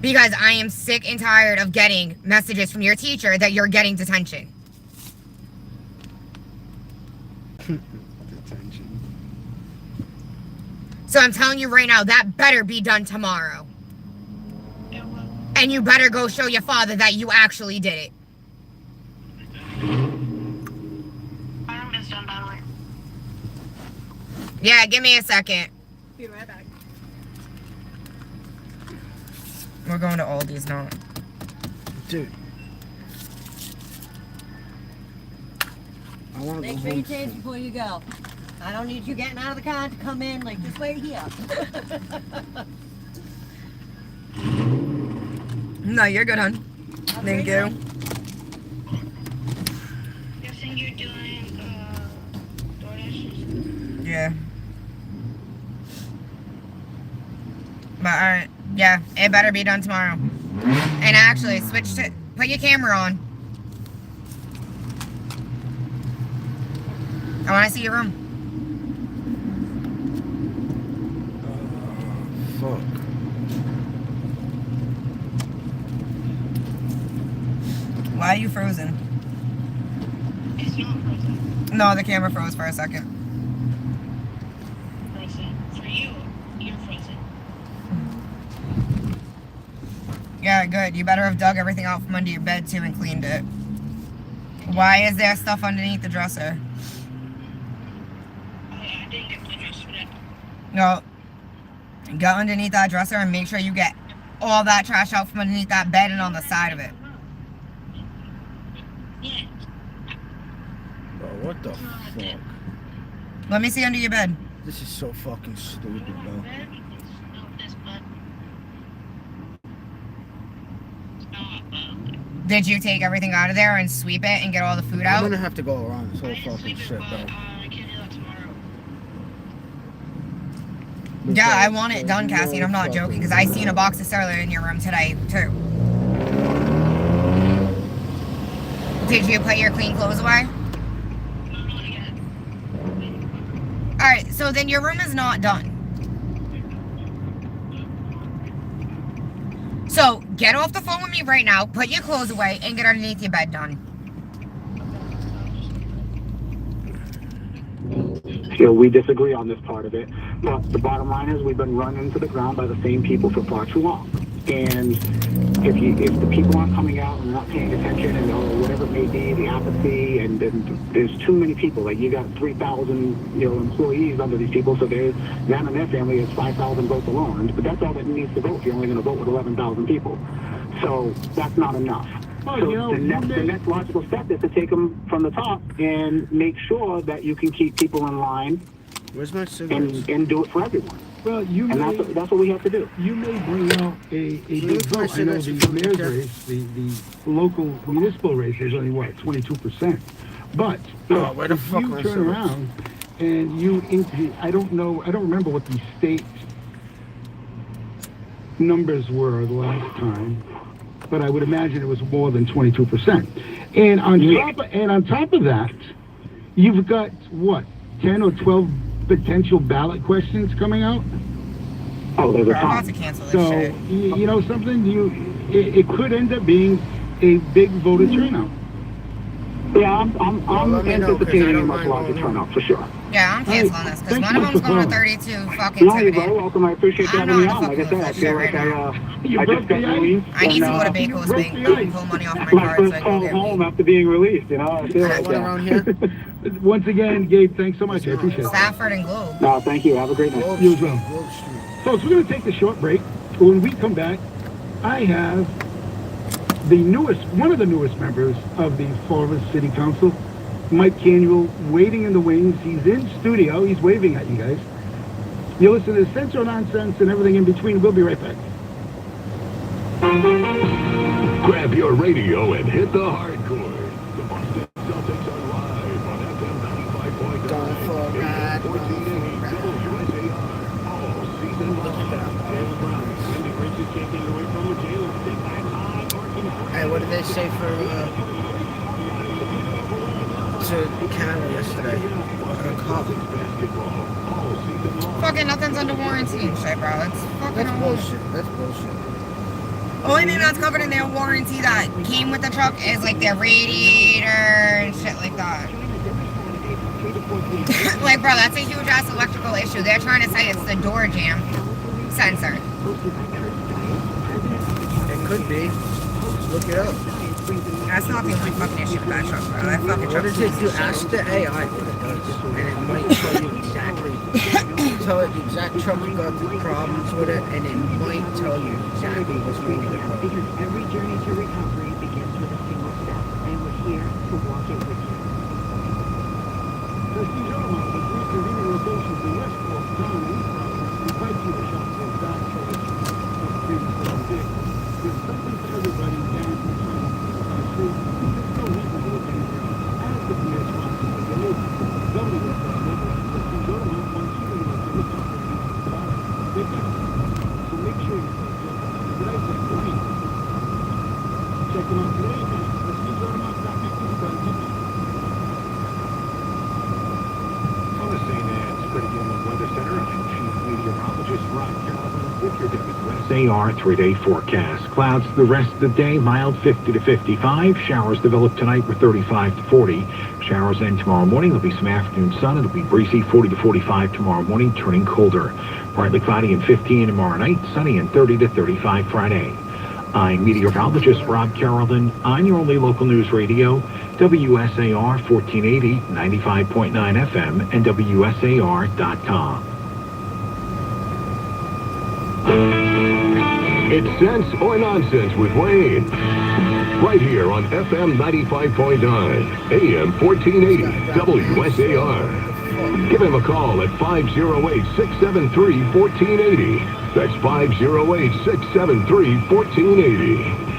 Because I am sick and tired of getting messages from your teacher that you're getting detention. Detention. So I'm telling you right now, that better be done tomorrow. And you better go show your father that you actually did it. My room is done, by the way. Yeah, give me a second. Be right back. We're going to Aldi's now. Dude. I want to Make go sure you home change soon. before you go. I don't need you getting out of the car to come in like this way here. No, you're good, hon. Thank you. Guessing you're doing DoorDash? Yeah. But alright. Yeah, it better be done tomorrow. And actually, put your camera on. I want to see your room. Fuck. Why are you frozen? It's not frozen. No, the camera froze for a second. Frozen. For you, you're frozen. Yeah, good. You better have dug everything out from under your bed, too, and cleaned it. Why is there stuff underneath the dresser? I didn't get my dress for that. No. Go underneath that dresser and make sure you get all that trash out from underneath that bed and on the side of it. Yeah. Bro, what the fuck? Let me see under your bed. This is so fucking stupid, bro. No, this bud. It's not bad. Did you take everything out of there and sweep it and get all the food I'm out? gonna have to go around this I whole didn't fucking sleep it, shit, but bro. I can do that tomorrow. Yeah, I want it done, Cassie, and I'm not joking, because I seen a box of cereal in your room today, too. Did you put your clean clothes away? No, not yet. Alright, so then your room is not done. So, get off the phone with me right now, put your clothes away, and get underneath your bed done. You know, we disagree on this part of it, but the bottom line is we've been run into the ground by the same people for far too long. And if the people aren't coming out and not paying attention and or whatever it may be, the apathy, and there's too many people. Like you got 3,000 employees under these people, so them and their family is 5,000 votes alone. But that's all that needs to vote. You're only going to vote with 11,000 people, so that's not enough. Well, So the next logical step is to take them from the top and make sure that you can keep people in line Where's my cigarettes? and do it for everyone. Well, you And may, that's what we have to do. you may bring out a big look for vote. I know cigarettes the before we mayor's get- race, the local municipal race is only, what, 22%? But Oh, where the if fuck you are my turn cigarettes? around and I don't remember what the state numbers were the last time, but I would imagine it was more than 22%. And on top of that, you've got what, 10 or 12 potential ballot questions coming out? Oh, there's a I'm about ton. to cancel this So, shit. you know something? It could end up being a big voter turnout. Yeah, I'm let me know, 'cause I anticipating a don't much mind larger going turnout for sure. Yeah, I'm canceling this, because Thank one you of them's for going to calling. 32 fucking No, you're very ticket. welcome. I appreciate you I'm having me not on. Like I fucking said, I with feel that like shit I You just broke got the ice. released. I need to go to and, Baco's broke Bank the and ice. pull money off my my card so I first can call go get home weed. after being released, you know? I feel like One around here? Once again, Gabe, thanks so much. I appreciate it. Stafford and Globe. No, thank you. Have a great night. Grove You as Street, well. Grove Street. Folks, we're going to take the short break. When we come back, I have one of the newest members of the Forest City Council, Mike Canuel, waiting in the wings. He's in studio. He's waving at you guys. You listen to Central Nonsense and everything in between. We'll be right back. Grab your radio and hit the hardcore. The Boston Celtics are live on FM 95.9 Don't forget, and 1480 WSAR all season long. Jalen Brown, Andy Richards can't get it away from him. Jalen step back high, arcing free. Hey, what did they say for to Canada yesterday? Cup. Basketball all season long. Fucking nothing's under warranty and shit, bro. It's fucking That's all. bullshit. That's bullshit. Only thing that's covered in their warranty that came with the truck is like their radiator and shit like that. Like, bro, that's a huge ass electrical issue. They're trying to say it's the door jamb sensor. It could be. Look it up. That's not the only fucking issue with that truck, bro. That fucking What truck. does it do? Ask the AI what it does, and it might tell you exactly. Tell it the exact truck you got the problems with it, and it might tell you exactly what's wrong with it. Because every journey to recovery begins with a single step, and we're here to walk it with you. Trustee Jorma, the three convenient locations in Westport, Town, and East Providence invite you to shop for Doc Choice of previously on Dick. There's something for everybody down in the town. There's no reason to look anywhere else. Ask if you're responsible for your neighbor. WSL Mobile, Trustee Jorma wants you to look at the top of these products. They got it. So make sure you take care of it. Did I say the week? Check them out today at TrusteeJorma.com. On the St. Anne's Critical Illness Weather Center, I'm Chief Meteorologist Ron Carlin with your WSAR 3-day forecast. Clouds the rest of the day, mild 50 to 55. Showers develop tonight with 35 to 40. Showers end tomorrow morning. There'll be some afternoon sun. It'll be breezy 40 to 45 tomorrow morning, turning colder. Partly cloudy and 15 tomorrow night, sunny and 30 to 35 Friday. I'm meteorologist Rob Carolyn on your only local news radio, WSAR 1480, 95.9 FM, and WSAR.com. It's Sense or Nonsense with Wayne. Right here on FM 95.9, AM 1480, WSAR. Give him a call at 508-673-1480. That's 508-673-1480.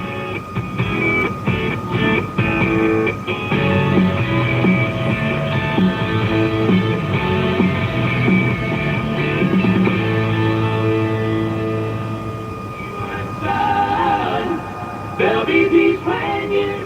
There'll be peace when you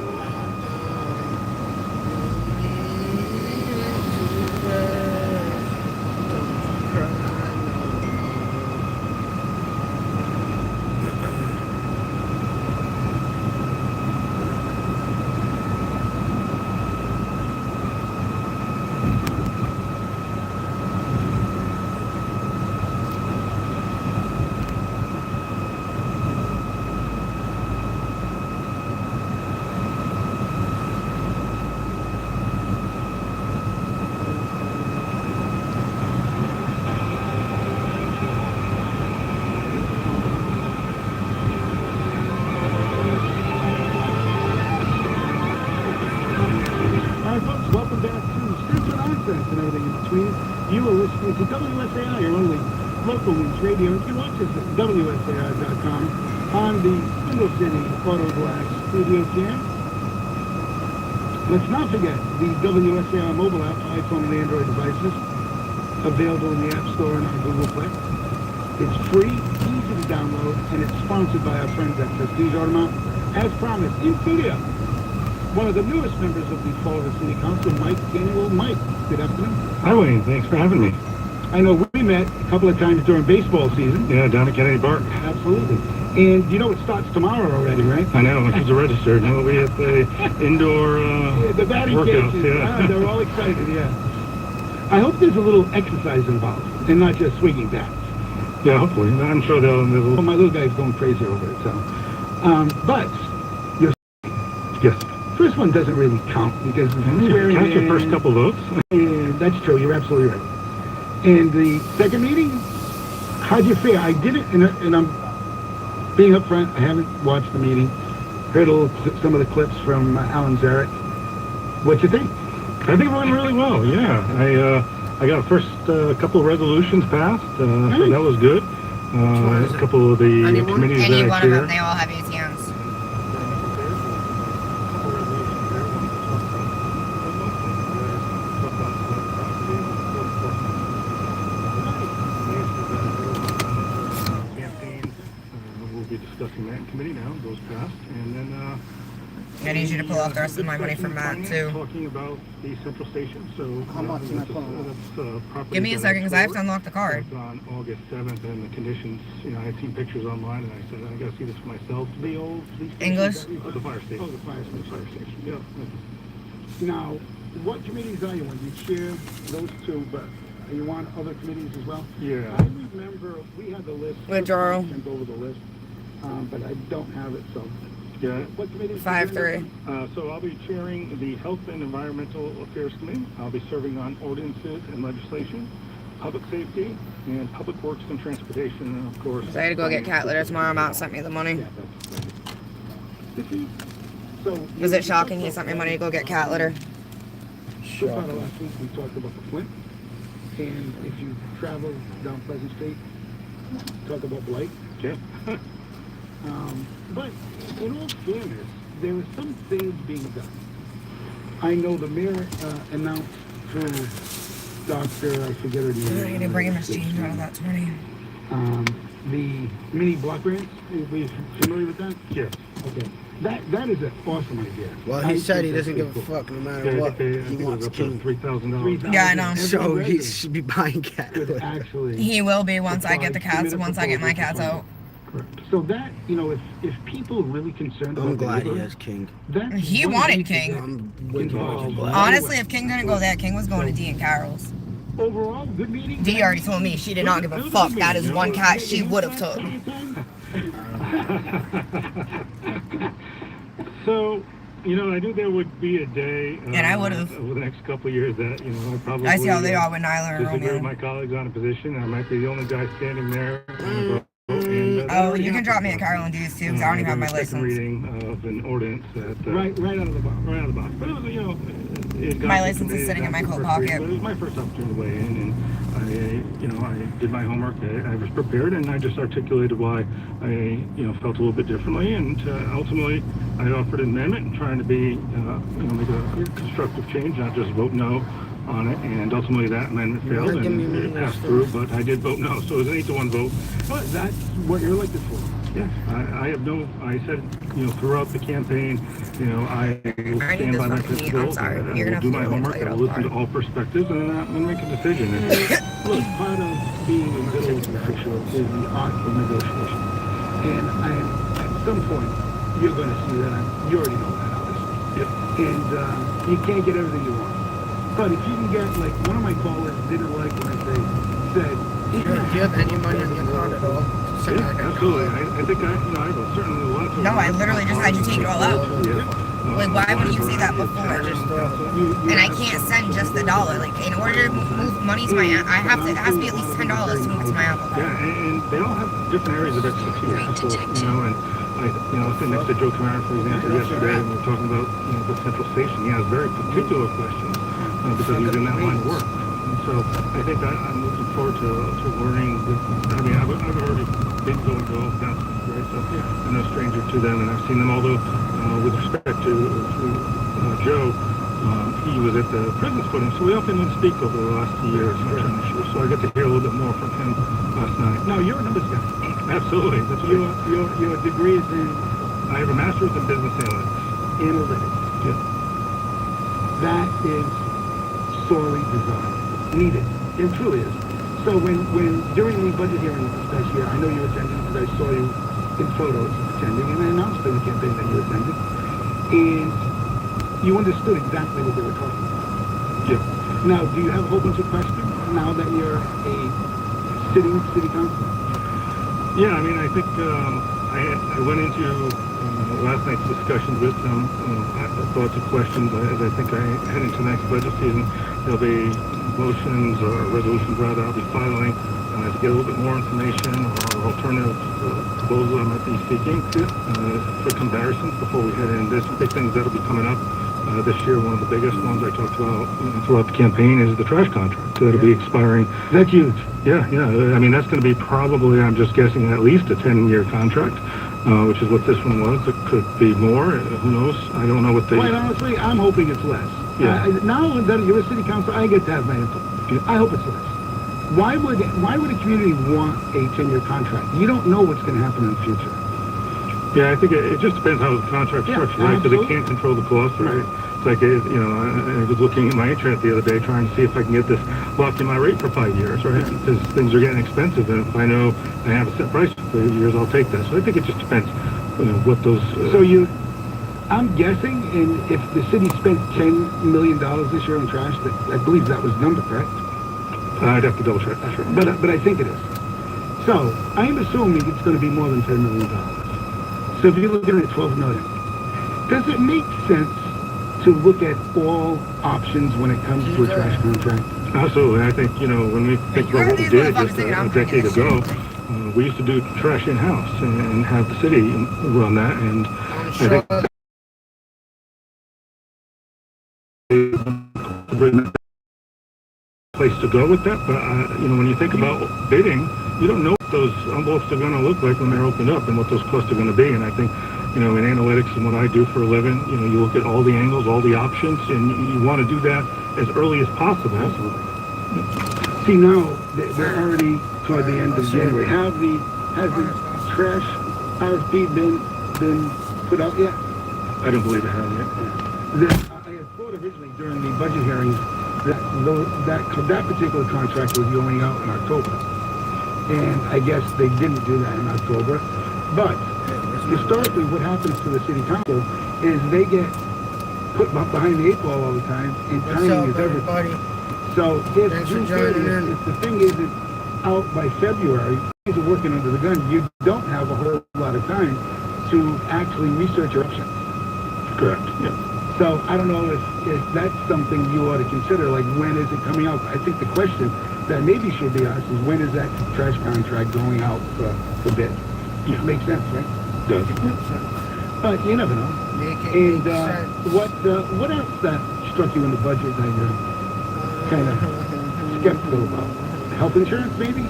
nonsense and everything in between. You are listening to WSAI, your only local news radio. You can watch us at WSAI.com on the Single City Auto Glass Studio Cam. Let's not forget the WSAI mobile app, iPhone and Android devices, available in the App Store and on Google Play. It's free, easy to download, and it's sponsored by our friends at Prestige Automat. As promised, in studio, one of the newest members of the Fall River City Council, Mike Daniel. Mike, good afternoon. Hi, Wayne. Thanks for having me. I know we met a couple of times during baseball season. Yeah, down at Kennedy Park. Absolutely. And you know it starts tomorrow already, right? I know. My kids are registered. Now we have the indoor the batting workouts. cages. Yeah. They're all excited, yeah. I hope there's a little exercise involved and not just swinging bats. Yeah, hopefully. I'm sure they'll... Well, my little guy's going crazy over it, so. But, your Yes. first one doesn't really count because it's swearing Count your in. first couple votes. Yeah, that's true. You're absolutely right. And the second meeting, how'd you fare? I did it, and I'm being upfront. I haven't watched the meeting. Heard a little some of the clips from Alan Zarek. What you think? I think it went really well, yeah. I got first couple of resolutions passed, so that was good. A couple of the committees Any that one I of them, chair. they all have ATMs. Campaign, we'll be discussing that in committee now, it goes past. And then I need you to pull off the rest of my money from Matt, too. Talking about the central station, so How much am I pulling off? that's property. Give me a that second, because I have to sold. unlock the card. That's on August 7th, and the conditions, you know, I had seen pictures online, and I said, I gotta see this for myself. The old police station English? that we- Oh, the fire station. Oh, the fire station. Fire station, yeah. Now, what committees are you on? You chair those two, but are you on other committees as well? Yeah. I remember we had the list. Withdrawal. Sent over the list, but I don't have it, so. Yeah. What committees? 5-3. So I'll be chairing the Health and Environmental Affairs Committee. I'll be serving on ordinances and legislation, public safety, and public works and transportation, and of course. So I had to go get cat litter tomorrow. Matt sent me the money. Yeah, that's. So. Was it shocking he sent me money to go get cat litter? This part of last week, we talked about the Flint, and if you travel down Pleasant Street, talk about blight. Yeah. But in all fairness, there are some things being done. I know the mayor announced through Dr. I forget her name. I need to bring him his change out of that 20. The mini block grants. Are you familiar with that? Yes. Okay. That is an awesome idea. Well, I he said think he doesn't that's give a pretty fuck no Yeah, matter I what. think He it was wants up to king. $3,000. Yeah, I know. So he should be buying cat. Could actually. He will be once I get the cats, once I get my cats out. Correct. So that, you know, if people are really concerned about I'm glad the he neighborhood, has king. that's He one wanted way to King. get I'm wicked involved. glad. Honestly, if King didn't go there, King was going to D and Carol's. Overall, good meeting. D already told me she did not give a fuck. That is one cat she would have took. So, you know, I knew there would be a day. And I would've. Over the next couple of years that, you know, I probably. I see how they are with Nyla and disagree with Romeo. my colleagues on a position. I might be the only guy standing there. And, Oh, you can drop me at Carol and D's too, because I don't even have my Second license. reading of an ordinance that. Right out of the box. Right out of the box. But it was, you know, it got My me license is today, sitting in my got me coat for free, pocket. But it was my first opportunity to weigh in, and I, you know, I did my homework. I was prepared, and I just articulated why I, you know, felt a little bit differently, and ultimately I offered an amendment and trying to be, you know, make a constructive change, not just vote no on it, and ultimately that amendment failed Give me and it one passed of through, those. but I did vote no, so it was an 8-1 vote. But that's what you're elected for. Yes, I have no, I said, you know, throughout the campaign, you know, I will I need stand this by my fucking heat. I'm principles. sorry. I You're gonna will do have my to homework, take it I out will the listen to car. all perspectives, and then I'm going to make a decision. Look, part of being a good official is the art of negotiation. And at some point, you're going to see that. You already know that, obviously. Yep. And you can't get everything you want. But if you can get, like, one of my callers didn't like when I said, Do you have any money on your card at all? Something Yeah, like a absolutely. card? I think I, you know, I have a certain lot to. No, I literally just had you take it all out. Yeah. Like, why wouldn't you say that before? And I can't send just the $1. Like, in order to move money to my, it has to be at least $10 to move it to my Apple Yeah, Card. and they all have different areas of expertise. So, you know, and I, you know, sitting next to Joe Camara, for example, yesterday, and we were talking about, you know, the central station. He has very particular questions because he's in that line of work. And so I think I'm looking forward to learning. I mean, I've already been going to all councils, right? So I'm no stranger to them, and I've seen them. Although, with respect to Joe, he was at the prisons putting, so we often didn't speak over the last year on certain issues. So I get to hear a little bit more from him last night. no, you're a numbers guy. Absolutely, that's what Your degree is in I have a master's in business analytics. analytics. Yeah. That is sorely desired. Needed. It truly is. So when during the budget hearing this past year, I know you attended because I saw you in photos attending, and I announced in the campaign that you attended, and you understood exactly what they were talking about. Yeah. Now, do you have a whole bunch of questions now that you're a sitting city councilor? Yeah, I mean, I think I went into last night's discussions with them. Thoughts and questions. As I think I head into the next budget season, there'll be motions or resolutions rather I'll be filing to get a little bit more information or alternative proposals I might be seeking for comparisons before we head in. There's some big things that'll be coming up this year. One of the biggest ones I talked about throughout the campaign is the trash contract that'll be expiring. That's huge. Yeah. I mean, that's going to be probably, I'm just guessing, at least a 10-year contract, which is what this one was. It could be more. Who knows? I don't know what they... Quite honestly, I'm hoping it's less. Yeah. Now that you're a city councilor, I get to have my input. I hope it's less. Why would a community want a 10-year contract? You don't know what's going to happen in the future. Yeah, I think it just depends how the contract's Yeah, structured, right? Because they absolutely. can't control the cost, right? It's like, you know, I was looking at my internet the other day trying to see if I can get this locked in my rate for 5 years, right? Because things are getting expensive, and if I know I have a set price for 5 years, I'll take that. So I think it just depends, you know, what those... So I'm guessing, and if the city spent $10 million this year on trash, I believe that was the number, correct? I'd have to double check. Sure. But I think it is. So I'm assuming it's going to be more than $10 million. So if you're looking at $12 million, does it make sense to look at all options when it comes to a trash contract? Absolutely. I think, you know, when we think about what we did just a decade ago, we used to do trash in-house and have the city run that, and I think place to go with that, but you know, when you think about bidding, you don't know what those envelopes are going to look like when they're opened up and what those costs are going to be. And I think, you know, in analytics and what I do for a living, you know, you look at all the angles, all the options, and you want to do that as early as possible. Absolutely. See, now they're already toward the end of January. Has the trash RFP been put out yet? I don't believe it has yet. I had thought originally during the budget hearings that particular contract was going out in October. And I guess they didn't do that in October. But historically, what happens to the city council is they get put behind the 8 ball all the time, and timing is everything. So if June 30th, if the thing isn't out by February, guys are working under the gun, you don't have a whole lot of time to actually research your options. Correct. Yeah. So I don't know if that's something you ought to consider, like when is it coming out? I think the question that maybe should be asked is when is that trash contract going out for bid? Yeah. Makes sense, right? Does. But you never know. And what else that struck you in the budget that you're kind of skeptical about? Health insurance, maybe?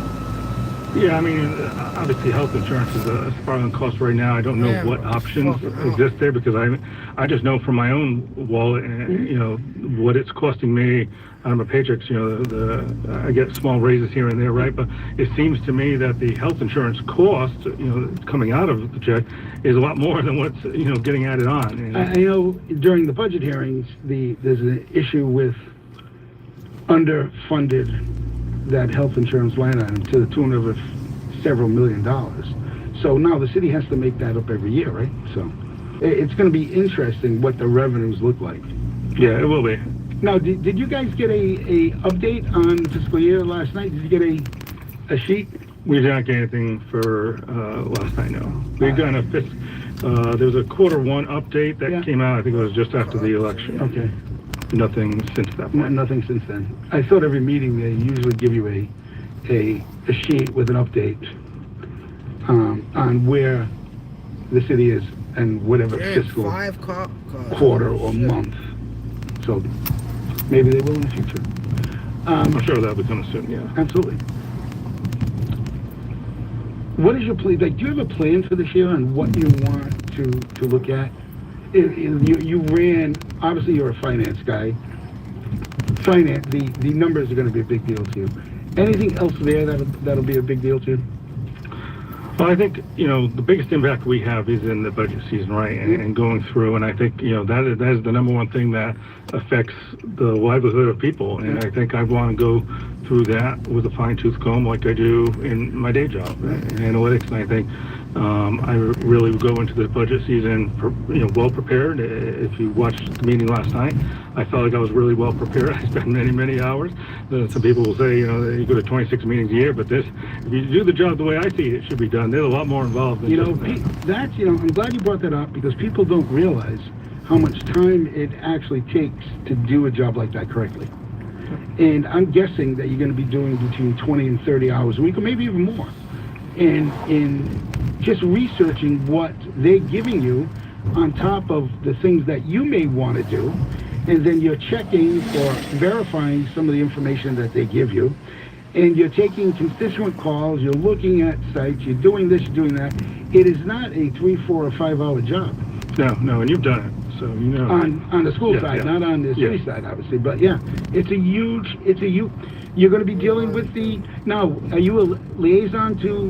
Yeah, I mean, obviously health insurance is a spiraling cost right now. I don't know what options exist there because I just know from my own wallet, you know, what it's costing me out of my paychecks. You know, I get small raises here and there, right? But it seems to me that the health insurance cost, you know, coming out of the check is a lot more than what's, you know, getting added on. And I know during the budget hearings, there's an issue with underfunded that health insurance line item to the tune of several $1 million. So now the city has to make that up every year, right? So it's going to be interesting what the revenues look like. Yeah, it will be. Now, did you guys get a update on the fiscal year last night? Did you get a sheet? We did not get anything for last night, no. We got there was a Q1 update that came out. I think it was just after the election. Okay. Nothing since that point. Nothing since then. I thought every meeting they usually give you a sheet with an update on where the city is and whatever fiscal quarter or month. So maybe they will in the future. I'm sure that'll be coming soon, yeah. Absolutely. What is your plan? Like, do you have a plan for this year on what you want to look at? You ran, obviously you're a finance guy. The numbers are going to be a big deal to you. Anything else there that'll be a big deal to you? Well, I think, you know, the biggest impact we have is in the budget season, right? And going through, and I think, you know, that is the number one thing that affects the livelihood of people. And I think I want to go through that with a fine-tooth comb like I do in my day job in analytics. And I think I really go into the budget season, you know, well prepared. If you watched the meeting last night, I felt like I was really well prepared. I spent many hours. Some people will say, you know, you go to 26 meetings a year, but if you do the job the way I see it should be done. There's a lot more involved than that's, you know, I'm glad you brought that up because people don't realize how much time it actually takes to do a job like that correctly. And I'm guessing that you're going to be doing between 20 and 30 hours a week, or maybe even more. And in just researching what they're giving you on top of the things that you may want to do, and then you're checking or verifying some of the information that they give you, and you're taking constituent calls, you're looking at sites, you're doing this, you're doing that. It is not a 3, 4, or 5 hour job. No, and you've done it. so you know. On the school Yeah, side, yeah. not on the city Yeah. side, obviously. But yeah, you're going to be dealing with now, are you a liaison to,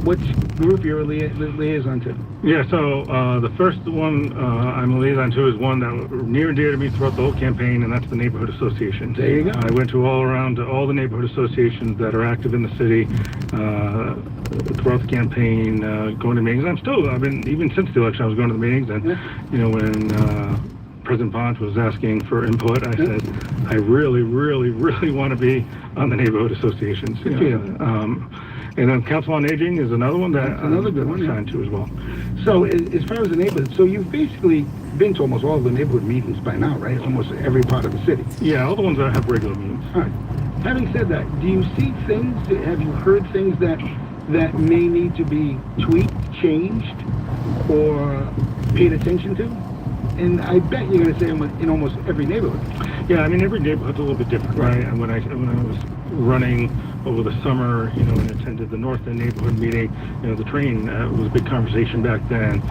which group you're a liaison to? Yeah, so the first one I'm a liaison to is one that was near and dear to me throughout the whole campaign, and that's the neighborhood association. There you go. I went to all the neighborhood associations that are active in the city throughout the campaign, going to meetings. I've been, even since the election, I was going to the meetings, and you know, when President Bonds was asking for input, I said, I really, really, really want to be on the neighborhood associations. You know. And then Council on Aging is another one that That's another good one, I'm yeah. assigned to as well. So as far as the neighborhood, so you've basically been to almost all the neighborhood meetings by now, right? Almost every part of the city. Yeah, all the ones that have regular meetings. All right. Having said that, do you see things, have you heard things that may need to be tweaked, changed, or paid attention to? And I bet you're going to say in almost every neighborhood. Yeah, I mean, every neighborhood's a little bit different, right? And when I was running over the summer, you know, and attended the North End neighborhood meeting, you know, the train was a big conversation back then.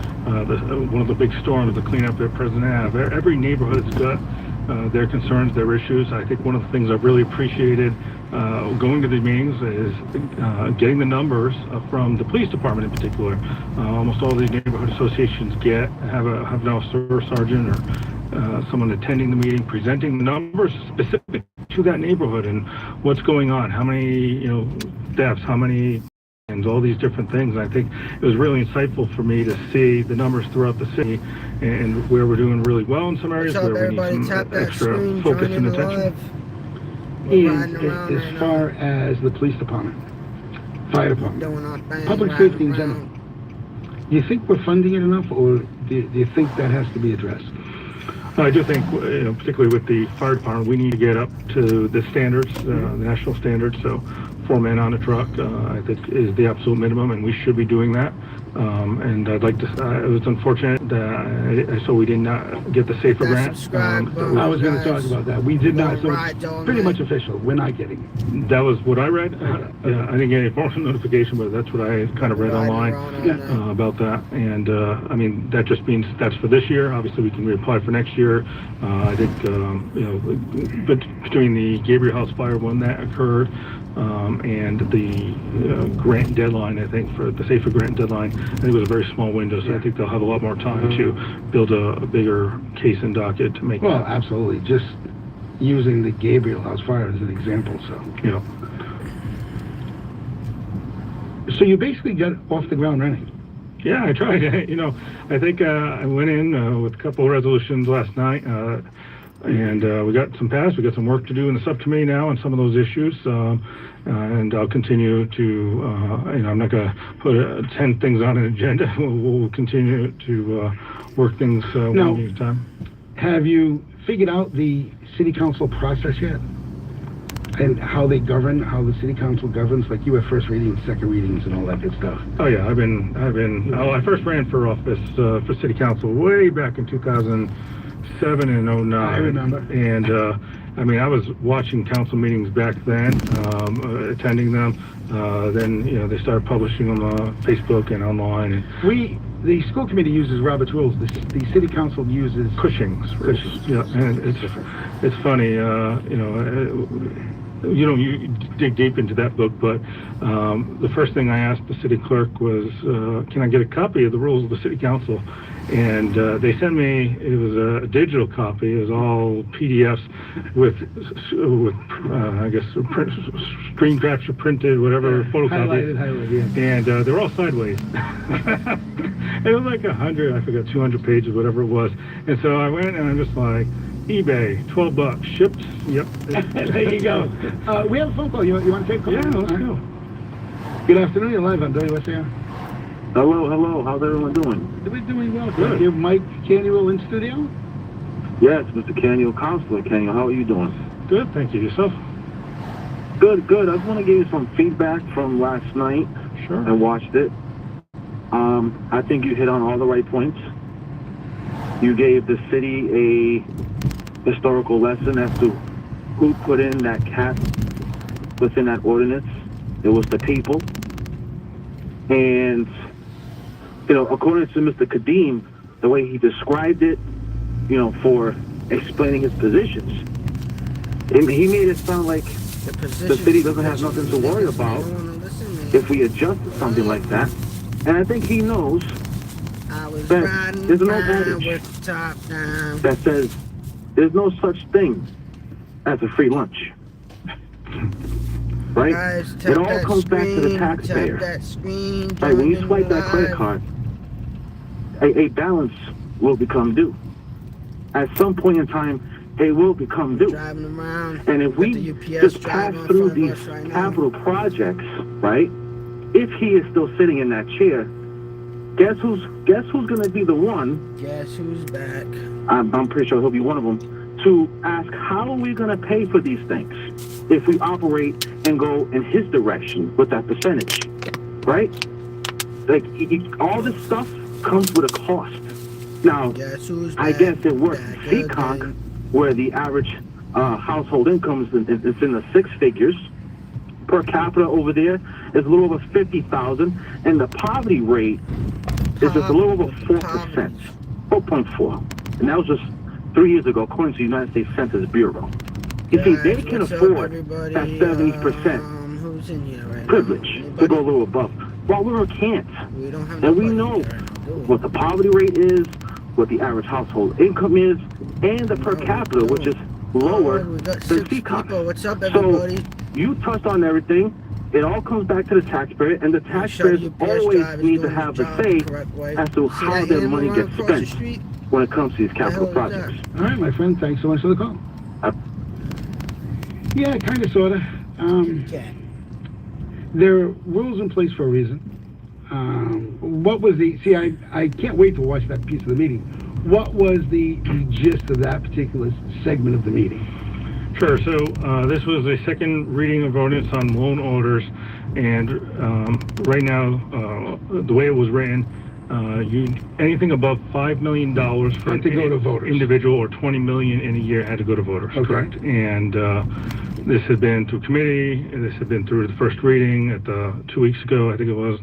One of the big storms, the cleanup at President Ave. Every neighborhood's got their concerns, their issues. I think one of the things I've really appreciated going to the meetings is getting the numbers from the police department in particular. Almost all these neighborhood associations have now a sergeant or someone attending the meeting, presenting the numbers specific to that neighborhood and what's going on, how many, you know, deaths, how many, and all these different things. I think it was really insightful for me to see the numbers throughout the city and where we're doing really well in some areas, What's up, where we everybody? need some Tap that extra screen, focus join and in attention. live. We're riding And around as right far as the police department, fire department, doing our thing, public riding safety in around. general, do you think we're funding it enough, or do you think that has to be addressed? I do think, you know, particularly with the fire department, we need to get up to the standards, the national standards. So 4 men on a truck, I think, is the absolute minimum, and we should be doing that. And I'd like to, it was unfortunate that I saw we did not get the SAFER grant. Subscribe, I was going to talk about that. We did not, so Right, it's don't pretty man. much official. We're not getting it. That was what I read. Yeah, I didn't get any formal notification, but that's what I kind of read Riding online around on that. about that. And I mean, that just means that's for this year. Obviously, we can reapply for next year. I think, you know, but between the Gabriel House fire one that occurred and the grant deadline, I think, for the SAFER grant deadline, I think it was a very small window. So I think they'll have a lot more time to build a bigger case and docket to make Well, that. absolutely. Just using the Gabriel House fire as an example, so. You know. So you basically got off the ground running. Yeah, I tried. You know, I think I went in with a couple of resolutions last night, and we got some passed. We got some work to do in the subcommittee now on some of those issues, and I'll continue to, you know, I'm not going to put 10 things on an agenda. We'll continue to work things one No. day at a time. Have you figured out the city council process yet? And how they govern, how the city council governs, like you have first readings, second readings, and all that good stuff. Oh yeah, I first ran for office for city council way back in 2007 and 09. I remember. And I mean, I was watching council meetings back then, attending them. Then, you know, they started publishing them on Facebook and online. And The school committee uses Robert's rules. The city council uses Cushing's. Yeah, and it's funny, you know, you dig deep into that book, but the first thing I asked the city clerk was, can I get a copy of the rules of the city council? And they sent me, it was a digital copy, it was all PDFs with I guess, screen capture printed, whatever, photocopies. Highlighted, yeah. And they were all sideways. It was like 100, I forgot, 200 pages, whatever it was. And so I went and I'm just like, eBay, $12, shipped, yep. There you go. We have a phone call. You want to take a call? Yeah, let's go. Good afternoon. You're live on WSAR. Hello. How's everyone doing? We're doing well. Good. You have Mike Canuel in studio? Yes, Mr. Canuel, Counselor Canuel. How are you doing? Good, thank you. Yourself? Good. I just want to give you some feedback from last night. Sure. I watched it. I think you hit on all the right points. You gave the city a historical lesson as to who put in that cap within that ordinance. It was the people. And, you know, according to Mr. Kadim, the way he described it, for explaining his positions. And he made it sound like the city doesn't have nothing to worry about if we adjusted something like that. And I think he knows that there's an old adage that says there's no such thing as a free lunch. Right? Guys, It all comes back to the taxpayer. Right, when you swipe that credit card, a balance will become due. At some point in time, it will become due. Driving around. And if we just pass through these capital projects, right? If he is still sitting in that chair, guess who's going to be the one? Guess who's back? I'm pretty sure he'll be one of them. To ask how are we going to pay for these things if we operate and go in his direction with that percentage, right? Like all this stuff comes with a cost. Now, I guess it works in Seekonk, where the average household income is in the six figures. Per capita over there is a little over 50,000, and the poverty rate is just a little over 4%, 4.4, and that was just 3 years ago, according to the United States Census Bureau. You see, they can afford that 70% privilege to go a little above, while we can't. And we know what the poverty rate is, what the average household income is, and the per capita, which is lower than Seekonk. What's up, everybody? So you touched on everything. It all comes back to the taxpayer, and the taxpayers always need to have the say as to how their money gets spent when it comes to these capital projects. All right, my friend. Thanks so much for the call. Yeah, kind of, sort of. There are rules in place for a reason. What was the... See, I can't wait to watch that piece of the meeting. What was the gist of that particular segment of the meeting? Sure. So this was a second reading of ordinance on loan orders, and right now, the way it was written, anything above $5 million for to go to voters. Individual or $20 million in a year had to go to voters. Okay. Correct. And this had been through committee. And this had been through the first reading at 2 weeks ago, I think it was.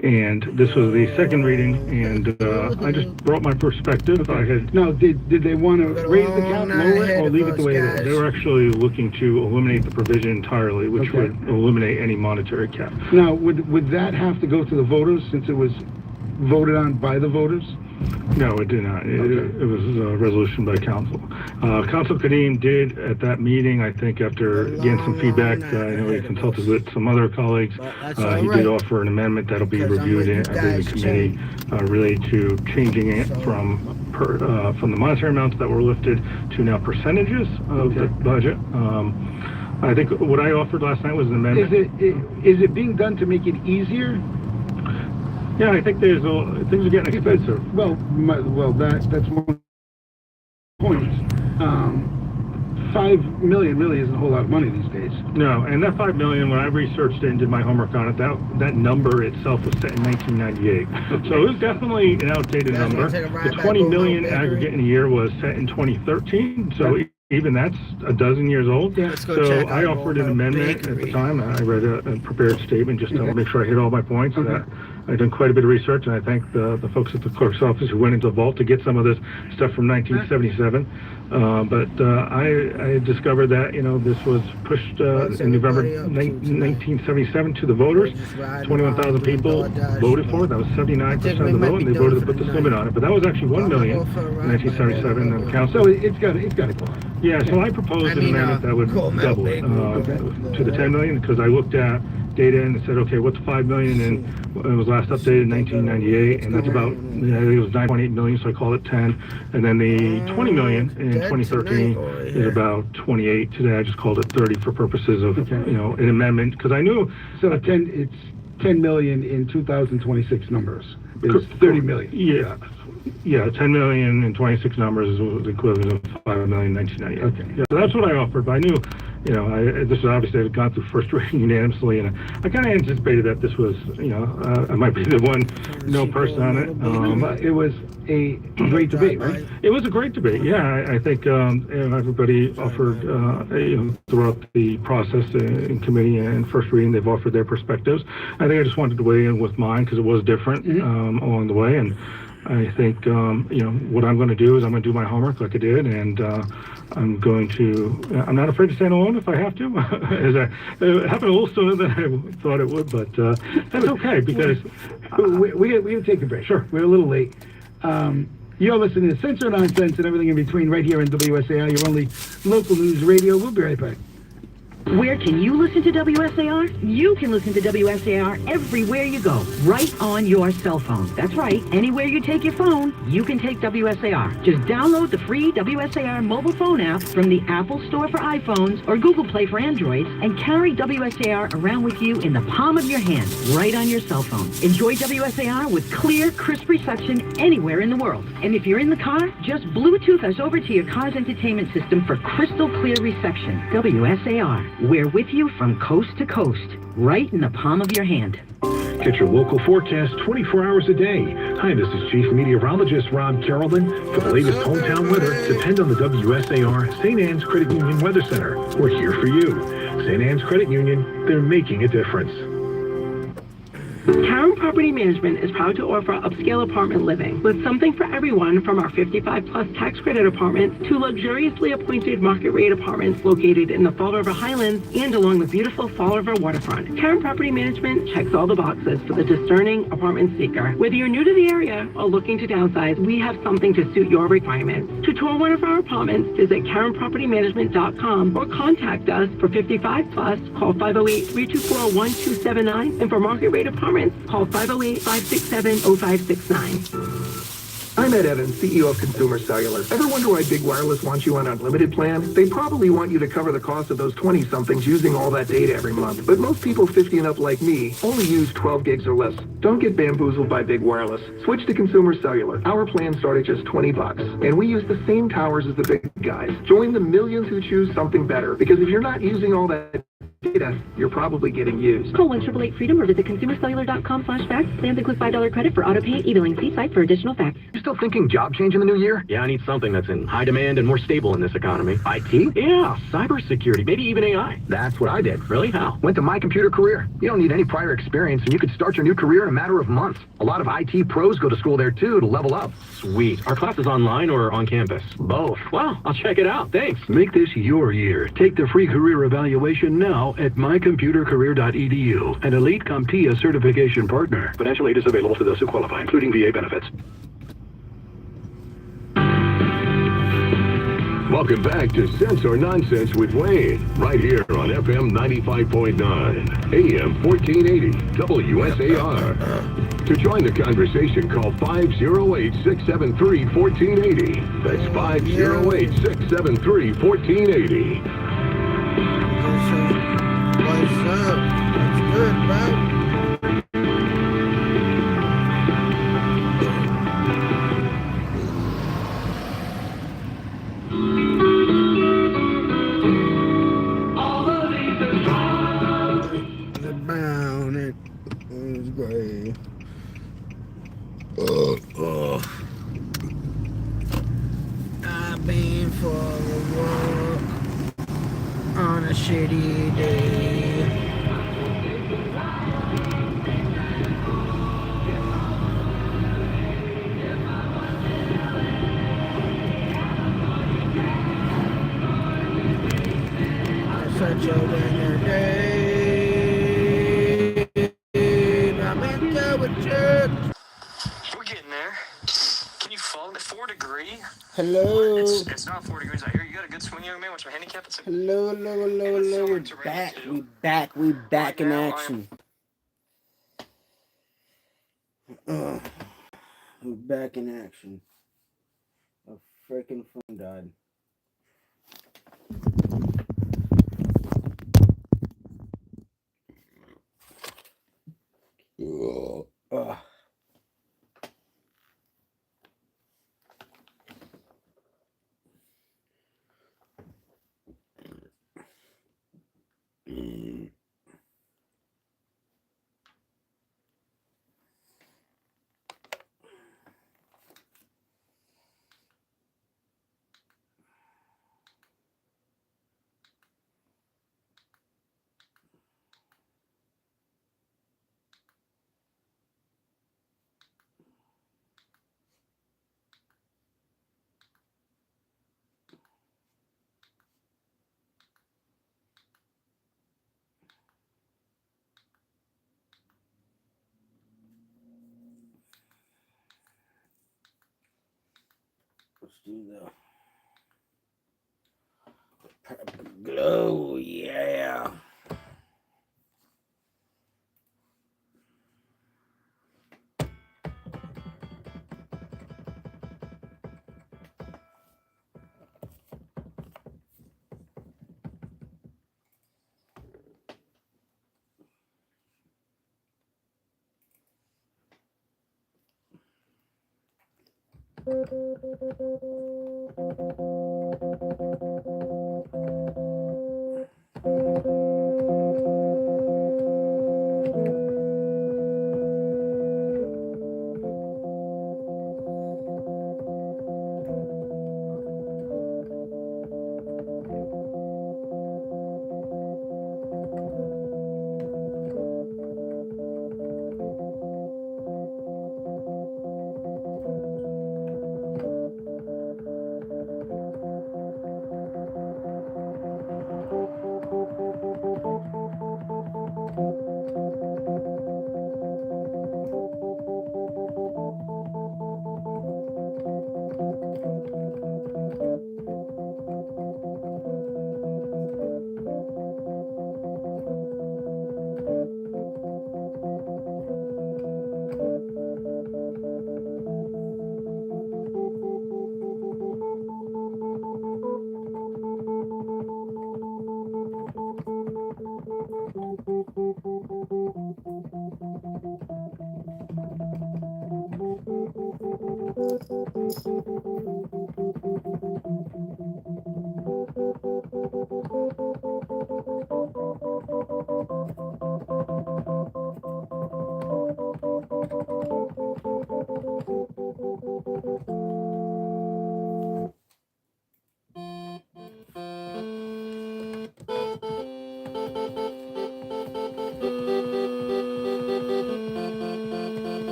And this was the second reading, and I just brought my perspective. I had Now, did they want to raise the cap, lower it, or leave it the way it is? They were actually looking to eliminate the provision entirely, which Okay. would eliminate any monetary cap. Now, would that have to go to the voters since it was voted on by the voters? No, it did not. It was a resolution by council. Council Kadim did at that meeting, I think after getting some feedback, I know he consulted with some other colleagues, he did offer an amendment that'll be reviewed in the committee related to changing it from the monetary amounts that were lifted to now percentages of the budget. I think what I offered last night was an amendment. Is it being done to make it easier? Yeah, I think things are getting expensive. Well, that's one of the points. 5 million really isn't a whole lot of money these days. No, and that 5 million, when I researched it and did my homework on it, that number itself was set in 1998. So it was definitely an outdated number. The 20 million aggregate in a year was set in 2013. So even that's a dozen years old. So I offered an amendment at the time. I read a prepared statement just to make sure I hit all my points. That I've done quite a bit of research, and I thank the folks at the clerk's office who went into the vault to get some of this stuff from 1977. But I discovered that this was pushed in November 1977 to the voters. 21,000 people voted for it. That was 79% of the vote, and they voted to put this limit on it. But that was actually 1 million in 1977, and the council. So it's got to go on. Yeah, so I proposed an amendment that would double it to the 10 million, because I looked at data and it said, okay, what's 5 million, and it was last updated in 1998, and that's about, I think it was 9.8 million, so I called it 10, and then the 20 million in 2013 is about 28. Today I just called it 30 for purposes of, an amendment, because I knew. So it's 10 million in 2026 numbers. It's 30 million. Yeah, 10 million in 26 numbers is the equivalent of 5 million in 1998. Okay. Yeah, so that's what I offered, but I knew, this was obviously had gone through first reading unanimously, and I kind of anticipated that this was, I might be the one person on it. It was a great debate, right? It was a great debate. Yeah, I think everybody offered throughout the process in committee and first reading, they've offered their perspectives. I think I just wanted to weigh in with mine because it was different along the way, and I think, what I'm going to do is I'm going to do my homework like I did, and I'm not afraid to stand alone if I have to. It happened a little sooner than I thought it would, but that's okay because... we can take a break. Sure. We're a little late. You're listening to Sense or Nonsense and everything in between right here in WSAR, your only local news radio. We'll be right back. Where can you listen to WSAR? You can listen to WSAR everywhere you go, right on your cell phone. That's right. Anywhere you take your phone, you can take WSAR. Just download the free WSAR mobile phone app from the Apple Store for iPhones or Google Play for Androids and carry WSAR around with you in the palm of your hand, right on your cell phone. Enjoy WSAR with clear, crisp reception anywhere in the world. And if you're in the car, just Bluetooth us over to your car's entertainment system for crystal clear reception. WSAR. We're with you from coast to coast, right in the palm of your hand. Get your local forecast 24 hours a day. Hi, this is Chief Meteorologist Rob Carrollman. For the latest hometown weather, depend on the WSAR St. Anne's Credit Union Weather Center. We're here for you. St. Anne's Credit Union, they're making a difference. Caron Property Management is proud to offer upscale apartment living with something for everyone, from our 55-plus tax credit apartments to luxuriously appointed market rate apartments located in the Fall River Highlands and along the beautiful Fall River waterfront. Caron Property Management checks all the boxes for the discerning apartment seeker. Whether you're new to the area or looking to downsize, we have something to suit your requirements. To tour one of our apartments, visit CaronPropertyManagement.com or contact us for 55-plus. Call 508-324-1279, and for market rate apartments, call 508-567-0569. I'm Ed Evans, CEO of Consumer Cellular. Ever wonder why Big Wireless wants you on unlimited plan? They probably want you to cover the cost of those 20-somethings using all that data every month. But most people 50 and up like me only use 12 gigs or less. Don't get bamboozled by Big Wireless. Switch to Consumer Cellular. Our plans start at just $20, and we use the same towers as the big guys. Join the millions who choose something better, because if you're not using all that data, you're probably getting used. Call 1-888-FREEDOM or visit consumercellular.com/facts. Plans include $5 credit for auto pay and e-billing. See site for additional facts. You still thinking job change in the new year? Yeah, I need something that's in high demand and more stable in this economy. IT? Yeah, cybersecurity, maybe even AI. That's what I did. Really? How? Went to My Computer Career. You don't need any prior experience, and you could start your new career in a matter of months. A lot of IT pros go to school there, too, to level up. Sweet. Are classes online or on campus? Both. Well, I'll check it out. Thanks. Make this your year. Take the free career evaluation now at mycomputercareer.edu, an Elite CompTIA certification partner. Financial aid is available to those who qualify, including VA benefits. Welcome back to Sense or Nonsense with Wayne, right here on FM 95.9, AM 1480, WSAR. To join the conversation, call 508-673-1480. That's 508-673-1480. What's up? It's good, bro. The brown, it was gray. I've been for a walk on a shitty day. Such a winter day. I'm in the church. We're getting there. Can you fall to 4 degrees? Hello. It's not 4 degrees out here. You got a good swing, young man. What's my handicap? It's Hello. We're back. We back in action. We're back in action. A freaking phone died. Ugh. Let's do the Purple Glow, yeah.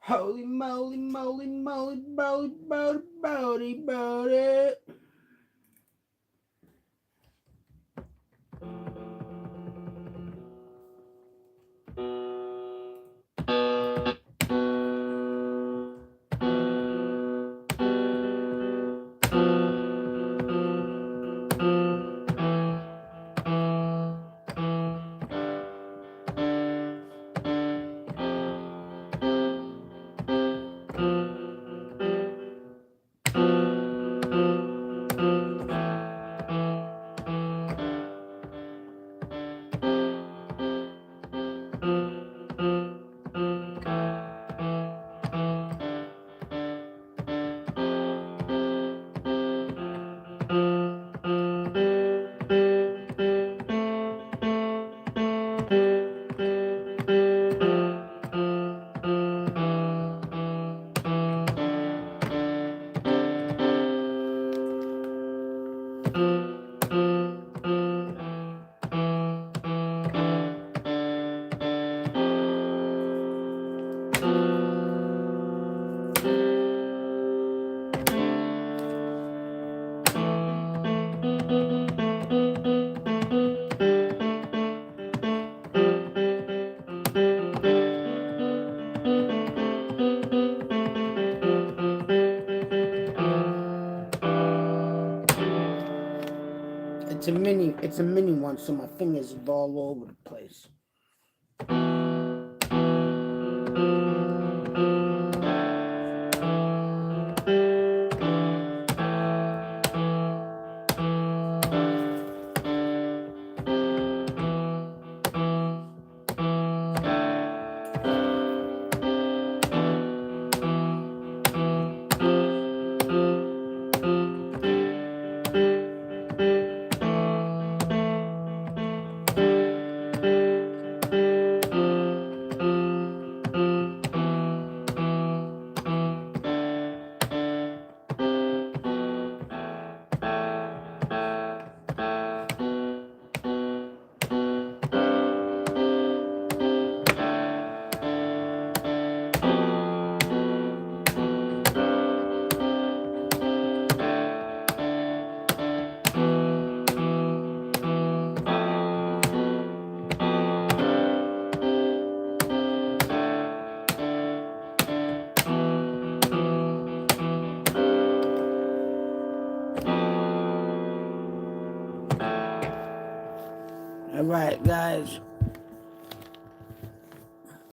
Holy moly, moly, moly, moly, moly, moly, moly. It's a mini one, so my fingers are all over the place. All right, guys.